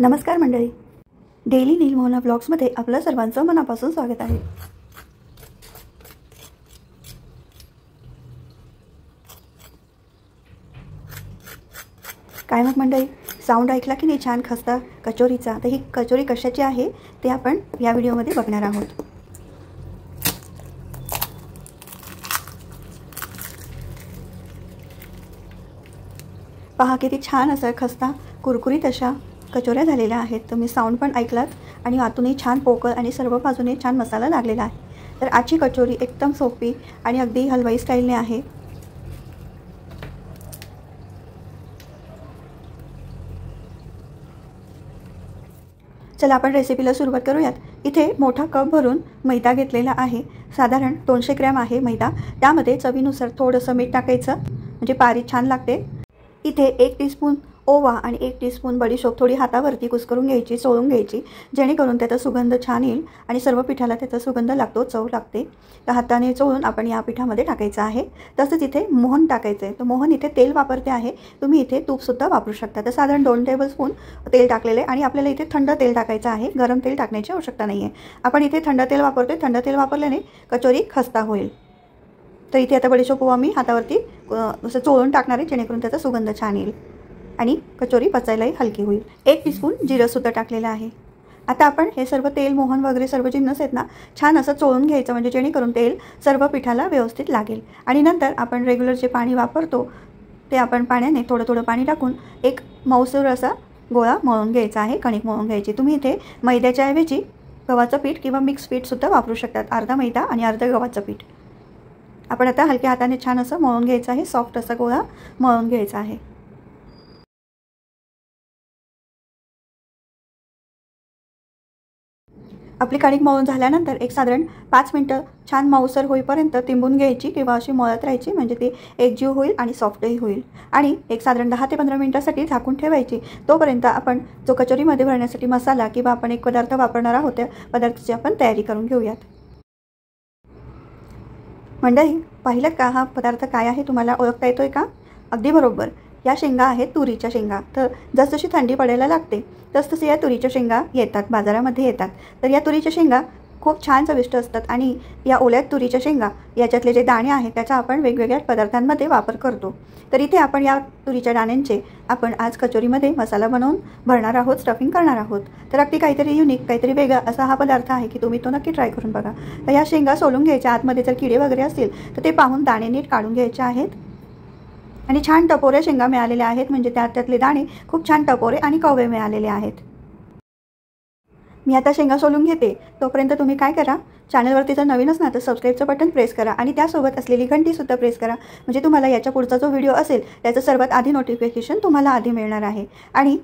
नमस्कार मंडळी, डेली नीलमोहना ब्लॉग्समध्ये आपलं सर्वांचं मनापासून स्वागत आहे। काय मग मंडळी, साऊंड ऐकला की नाही छान खस्ता कचोरीचा? तर ही कचोरी कशाची आहे ते आपण या व्हिडिओमध्ये बघणार आहोत। पहा किती छान असं खस्ता कुरकुरीत अशा कचोऱ्या झालेल्या आहेत। तुम्ही साऊंड पण ऐकलात आणि आतूनही छान पोकळ आणि सर्व बाजूने छान मसाला लागलेला आहे। तर आजची कचोरी एकदम सोपी आणि अगदी हलवाई स्टाईलने आहे। चला आपण रेसिपीला सुरुवात करूयात। इथे मोठा कप भरून मैदा घेतलेला आहे, साधारण 200 ग्रॅम आहे मैदा। त्यामध्ये चवीनुसार थोडंसं मीठ टाकायचं म्हणजे पारी छान लागते। इथे 1 टीस्पून ओवा आणि 1 टीस्पून बडीशोप थोडी हातावरती कुस्करून घ्यायची, चोळून घ्यायची, जेणेकरून त्याचा सुगंध छान येईल आणि सर्व पिठाला त्याचा सुगंध लागतो, चव लागते। तर हाताने चोळून आपण या पिठामध्ये टाकायचं आहे। तसंच इथे मोहन टाकायचं आहे। तर मोहन इथे तेल वापरते आहे, तुम्ही इथे तूपसुद्धा वापरू शकता। तर साधारण 2 टेबलस्पून तेल टाकलेले आणि आपल्याला इथे थंड तेल टाकायचं आहे, गरम तेल टाकण्याची आवश्यकता नाही आहे। आपण इथे थंड तेल वापरतोय, थंड तेल वापरल्याने कचोरी खस्ता होईल। तर इथे आता बडीशोप ओवा मी हातावरती असं चोळून टाकणार आहे, जेणेकरून त्याचा सुगंध छान येईल आणि कचोरी पचायलाही हलकी होईल। 1 टीस्पून जिरंसुद्धा टाकलेलं आहे। आता आपण हे सर्व तेल, मोहन वगैरे सर्व जिन्नस आहेत ना, छान असं चोळून घ्यायचं, म्हणजे जेणेकरून तेल सर्व पिठाला व्यवस्थित लागेल। आणि नंतर आपण रेग्युलर जे पाणी वापरतो ते आपण पाण्याने थोडं थोडं पाणी टाकून एक मऊसूर असा गोळा मळून घ्यायचा आहे, कणिक मळून घ्यायची। तुम्ही इथे मैद्याच्या ऐवजी गव्हाचं पीठ किंवा मिक्स पीठसुद्धा वापरू शकतात, अर्धा मैदा आणि अर्धं गव्हाचं पीठ। आपण आता हलक्या हाताने छान असं मळून घ्यायचं आहे, सॉफ्ट असा गोळा मळून घ्यायचा आहे। आपली कणिक मळून झाल्यानंतर एक साधारण 5 मिनिटं छान मऊसर होईपर्यंत तिंबून घ्यायची किंवा अशी मळत राहायची, म्हणजे ती एकजीव होईल आणि सॉफ्टही होईल। आणि एक साधारण 10 ते 15 मिनिटांसाठी झाकून ठेवायची। तोपर्यंत आपण जो कचोरीमध्ये भरण्यासाठी मसाला किंवा आपण एक पदार्थ वापरणार आहोत त्या पदार्थाची आपण तयारी करून घेऊयात। मंडळी, पाहिलं का हा पदार्थ काय आहे? तुम्हाला ओळखता येतोय का? अगदी बरोबर, या शेंगा आहेत तुरीच्या शेंगा। तर जसजशी थंडी पडायला लागते तसतसे या तुरीच्या शेंगा येतात, बाजारामध्ये येतात। तर या तुरीच्या शेंगा खूप छान चविष्ट असतात आणि या ओल्या तुरीच्या शेंगा याच्यातले जे दाणे आहेत त्याचा आपण वेगवेगळ्या पदार्थांमध्ये वापर करतो। तर इथे आपण या तुरीच्या दाण्यांचे आपण आज कचोरीमध्ये मसाला बनवून भरणार आहोत, स्टफिंग करणार आहोत। तर अगदी काहीतरी युनिक, काहीतरी वेगळा असा हा पदार्थ आहे की तुम्ही तो नक्की ट्राय करून बघा। तर या शेंगा सोलून घ्यायच्या, आतमध्ये जर किडे वगैरे असतील तर ते पाहून दाणे नीट काढून घ्यायचे आहेत। आणि छान टपोऱ्या शेंगा मिळालेल्या आहेत, म्हणजे त्यातले दाणे खूप छान टपोरे आणि कवळे मिळालेले आहेत। मी आता शेंगा सोलून घेते, तोपर्यंत तुम्ही काय करा, चॅनलवरती जर नवीन असणार तर सबस्क्राईबचं बटन प्रेस करा आणि त्यासोबत असलेली घंटीसुद्धा प्रेस करा, म्हणजे तुम्हाला याच्या पुढचा जो व्हिडिओ असेल त्याचं सर्वात आधी नोटिफिकेशन तुम्हाला आधी मिळणार आहे। आणि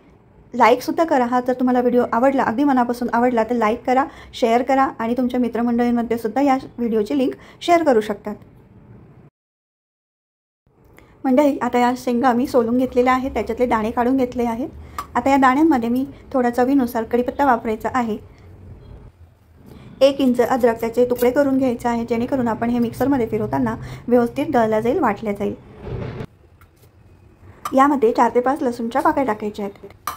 लाईकसुद्धा करा, हा जर तुम्हाला व्हिडिओ आवडला, अगदी मनापासून आवडला तर लाईक करा, शेअर करा आणि तुमच्या मित्रमंडळींमध्ये सुद्धा या व्हिडिओची लिंक शेअर करू शकतात। मंडळी, आता या शेंगा मी सोलून घेतलेल्या आहेत, त्याच्यातले दाणे काढून घेतले आहेत। आता या दाण्यांमध्ये मी थोडा चवीनुसार कढीपत्ता वापरायचा आहे। 1 इंच अद्रक त्याचे तुकडे करून घ्यायचे आहे, जेणेकरून आपण हे मिक्सरमध्ये फिरवताना व्यवस्थित दळला जाईल, वाटल्या जाईल। यामध्ये 4 ते 5 लसूणच्या पाकळ्या टाकायच्या आहेत।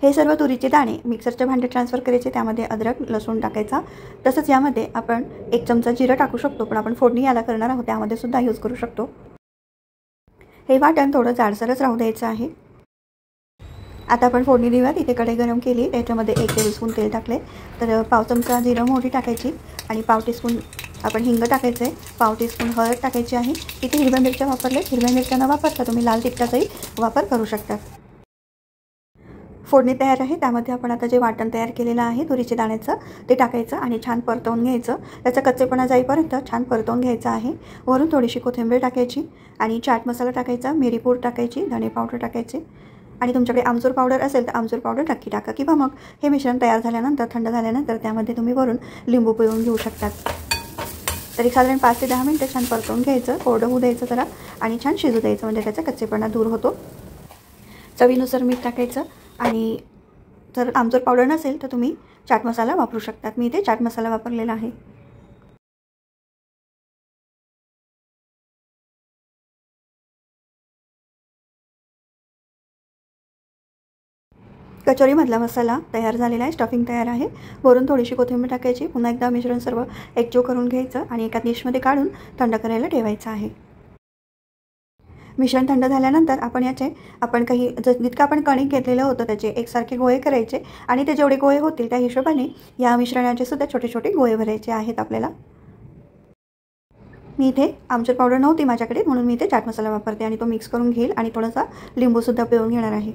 हे सर्व तुरीचे दाणे मिक्सरच्या भांड्यात ट्रान्सफर करायचे, त्यामध्ये अद्रक लसूण टाकायचा। तसंच यामध्ये आपण 1 चमचा जिरं टाकू शकतो, पण आपण फोडणी याला करणार आहोत त्यामध्ये सुद्धा यूज करू शकतो। हे वाटण थोडं जाडसरच राहू द्यायचं आहे। आता आपण फोडणी देऊयात। इथे कढई गरम केली, त्याच्यामध्ये 1 टेबलस्पून तेल टाकले, तर पाव चमचा जिरं मोहरी टाकायची आणि पाव टीस्पून आपण हिंग टाकायचं आहे, पाव टीस्पून हळद टाकायची आहे। इथे हिरव्या मिरच्या वापरले, हिरव्या मिरच्या न वापरता तुम्ही लाल तिखटाचाही वापर करू शकता। फोडणी तयार आहे, त्यामध्ये आपण आता जे वाटण तयार केलेलं आहे तुरीच्या दाण्याचं ते टाकायचं आणि छान परतवून घ्यायचं। त्याचा कच्चेपणा जाईपर्यंत छान परतवून घ्यायचं आहे। वरून थोडीशी कोथिंबीर टाकायची आणि चाट मसाला टाकायचा, मिरी पूड टाकायची, धणे पावडर टाकायचे आणि तुमच्याकडे आमचूर पावडर असेल तर आमचूर पावडर नक्की टाका, किंवा मग हे मिश्रण तयार झाल्यानंतर, थंड झाल्यानंतर त्यामध्ये तुम्ही वरून लिंबू पिळून घेऊ शकतात। तरी साधारण 5 ते 10 मिनिटं छान परतवून घ्यायचं, कोरडं होऊ द्यायचं जरा आणि छान शिजू द्यायचं, म्हणजे त्याचा कच्चेपणा दूर होतो। चवीनुसार मीठ टाकायचं आणि जर आमचूर पावडर नसेल तर तुम्ही चाट मसाला वापरू शकतात। मी इथे चाट मसाला वापरलेला आहे। कचोरीमधला मसाला तयार झालेला आहे, स्टफिंग तयार आहे. वरून थोडीशी कोथिंबीर टाकायची. पुन्हा एकदा मिश्रण सर्व एकजीव करून घ्यायचं आणि एका डिशमध्ये काढून थंड करायला ठेवायचं आहे. मिश्रण थंड झाल्यानंतर आपण जितकं आपण कणिक घेतलेलं होतं त्याचे एकसारखे गोळे करायचे आणि ते जेवढे गोळे होतील त्या हिशोबाने या मिश्रणाचे सुद्धा छोटे छोटे गोळे भरायचे आहेत आपल्याला. मी इथे आमचूर पावडर नव्हती माझ्याकडे, म्हणून मी इथे चाट मसाला वापरते आणि तो मिक्स करून घेईल आणि थोडासा लिंबूसुद्धा पिळून घेणार आहे.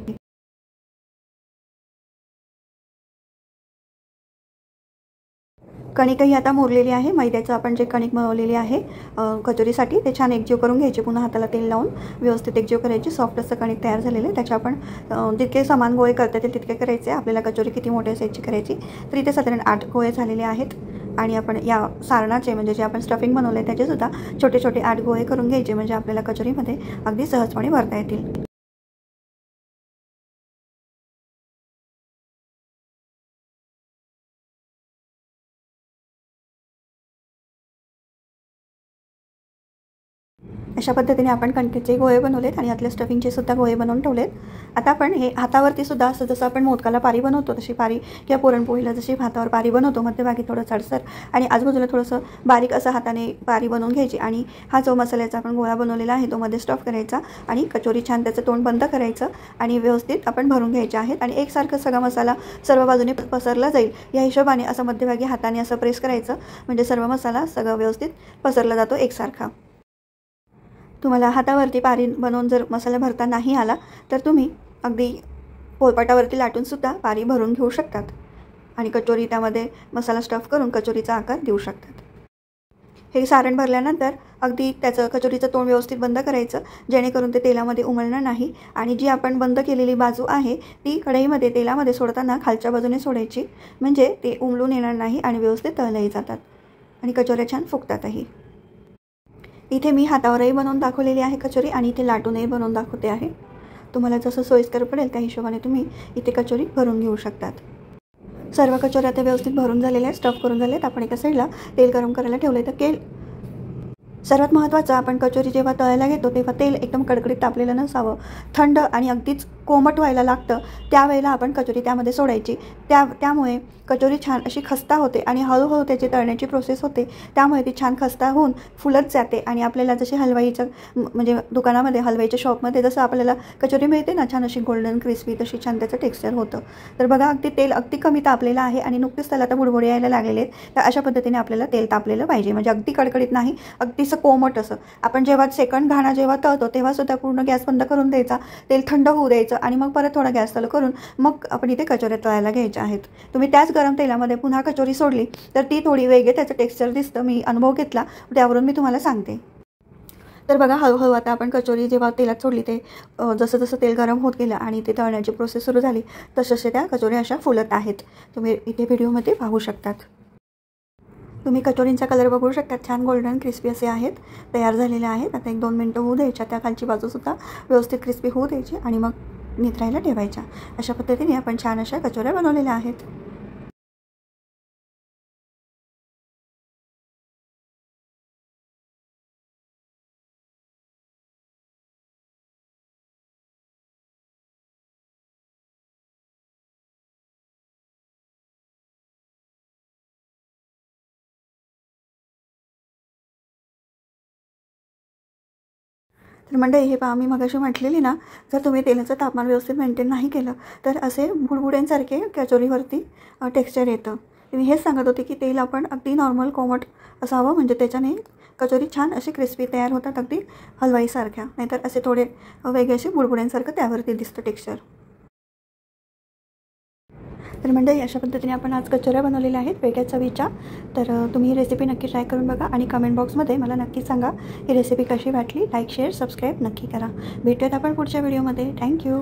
कणिकही आता मुरलेली आहे. मैद्याचं आपण जे कणिक बनवलेली आहे कचोरीसाठी ते छान एकजीव करून घ्यायचे. पुन्हा हाताला तेल लावून व्यवस्थित एकजीव करायची. सॉफ्ट असं कणिक तयार झालेलं आहे. त्याचे आपण जितके समान गोळे करता येतील तितके करायचे. आपल्याला कचोरी किती मोठ्या साईजची करायची, तर इथे साधारण 8 गोळे झालेले आहेत. आणि आपण या सारणाचे म्हणजे जे आपण स्टफिंग बनवलं आहे त्याचेसुद्धा छोटे छोटे 8 गोळे करून घ्यायचे, म्हणजे आपल्याला कचोरीमध्ये अगदी सहजपणे भरता येतील. अशा पद्धतीने आपण कणकेचे गोळे बनवलेत आणि यातल्या स्टफिंगचे सुद्धा गोळे बनवून ठेवलेत. आता आपण हे हातावरती सुद्धा असं जसं आपण मोदकाला पारी बनवतो तशी पारी किंवा पुरणपोळीला जशी हातावर पारी बनवतो मध्यभागी थोडं जाडसर आणि आजूबाजूला थोडंसं बारीक असं हाताने पारी बनवून घ्यायची आणि हा जो मसाल्याचा आपण गोळा बनवलेला आहे तो मध्ये स्टफ करायचा आणि कचोरी छान त्याचं तोंड बंद करायचं आणि व्यवस्थित आपण भरून घ्यायचे आहेत. आणि एकसारखं सगळा मसाला सर्व बाजूने पसरला जाईल या हिशोबाने असं मध्यभागी हाताने असं प्रेस करायचं, म्हणजे सर्व मसाला सगळं व्यवस्थित पसरला जातो एकसारखा. तुम्हाला हातावरती पारी बनवून जर मसाला भरता नाही आला तर तुम्ही अगदी पोळपाटावरती लाटूनसुद्धा पारी भरून घेऊ शकतात आणि कचोरी त्यामध्ये मसाला स्टफ करून कचोरीचा आकार देऊ शकतात. हे सारण भरल्यानंतर अगदी त्याचं कचोरीचं तोंड व्यवस्थित बंद करायचं, जेणेकरून ते तेलामध्ये उमलणार नाही. आणि जी आपण बंद केलेली बाजू आहे ती कढईमध्ये तेलामध्ये सोडताना खालच्या बाजूने सोडायची, म्हणजे ते उमलून येणार नाही आणि व्यवस्थित तळल्याही जातात आणि कचोऱ्या छान फुगतातही. इथे मी हातावरही बनवून दाखवलेली आहे कचोरी आणि इथे लाटूनही बनवून दाखवते आहे. तुम्हाला जसं सोयीस्कर पडेल त्या हिशोबाने तुम्ही इथे कचोरी भरून घेऊ शकतात. सर्व कचोऱ्या आता व्यवस्थित भरून झालेल्या आहेत, स्टफ करून झालेत. आपण एका साईडला तेल गरम करायला ठेवले. तर सर्वात महत्त्वाचं, आपण कचोरी जेव्हा तळायला घेतो तेव्हा तेल एकदम कडकडीत तापलेलं नसावं, थंड आणि अगदीच कोमट व्हायला लागतं त्यावेळेला आपण कचोरी त्यामध्ये सोडायची. त्यामुळे कचोरी छान अशी खस्ता होते आणि हळूहळू त्याची तळण्याची प्रोसेस होते. त्यामुळे ती छान खस्ता होऊन फुलत जाते आणि आपल्याला जशी हलवाईच्या म्हणजे दुकानामध्ये हलवाईच्या शॉपमध्ये जसं आपल्याला कचोरी मिळते ना छान अशी गोल्डन क्रिस्पी, तशी छान त्याचं टेक्स्चर होतं. तर बघा अगदी तेल अगदी कमी तापलेलं आहे आणि नुकतेच त्याला आता बुडबुडे यायला लागलेले आहेत. तर अशा पद्धतीने आपल्याला तेल तापलेलं पाहिजे, म्हणजे अगदी कडकडीत नाही, अगदीच कोमट असं. आपण जेव्हा सेकंड घाणा जेव्हा तळतो तेव्हा सुद्धा पूर्ण गॅस बंद करून द्यायचा, तेल थंड होऊ द्यायचं आणि मग परत थोडा गॅस चालू करून मग आपण इथे कचोऱ्या तळायला घ्यायच्या आहेत. तुम्ही त्याच गरम तेलामध्ये पुन्हा कचोरी सोडली तर ती थोडी वेगळे त्याचं टेक्स्चर दिसतं. मी अनुभव घेतला त्यावरून मी तुम्हाला सांगते. तर बघा हळूहळू आता आपण कचोरी जेव्हा तेलात सोडली ते जसं जसं तेल गरम होत गेलं आणि ते तळण्याची प्रोसेस सुरू झाली तसं त्या कचोऱ्या अशा फुलत आहेत. तुम्ही इथे व्हिडिओमध्ये पाहू शकतात. तुम्ही कचोरींचा कलर बघू शकतात, छान गोल्डन क्रिस्पी असे आहेत, तयार झालेले आहेत. आता 1-2 मिनटं होऊ द्यायच्या, त्या खालची बाजूसुद्धा व्यवस्थित क्रिस्पी होऊ द्यायची आणि मग निथरायला ठेवायच्या. अशा पद्धतीने आपण छान अशा कचोऱ्या बनवलेल्या आहेत. तर मंडळी हे पहा, मी मगाशी म्हटलेली ना, जर तुम्ही तेलाचं तापमान व्यवस्थित मेंटेन नाही केलं तर असे बुडबुड्यांसारखे कचोरीवरती टेक्स्चर येतं. मी हेच सांगत होते की तेल आपण अगदी नॉर्मल कोमट असावं, म्हणजे त्याच्याने कचोरी छान अशी क्रिस्पी तयार होतात, अगदी हलवाईसारख्या. नाहीतर असे थोडे वेगळे असे बुडबुड्यांसारखं त्यावरती दिसतं टेक्स्चर. तर मंडळी अशा पद्धतीने आपण आज कचोऱ्या बनवलेल्या आहेत वेगळ्या चवीच्या. तर तुम्ही ही रेसिपी नक्की ट्राय करून बघा आणि कमेंट बॉक्समध्ये मला नक्की सांगा ही रेसिपी कशी वाटली. लाईक, शेअर, सबस्क्राईब नक्की करा. भेटूयात आपण पुढच्या व्हिडिओमध्ये. थँक्यू.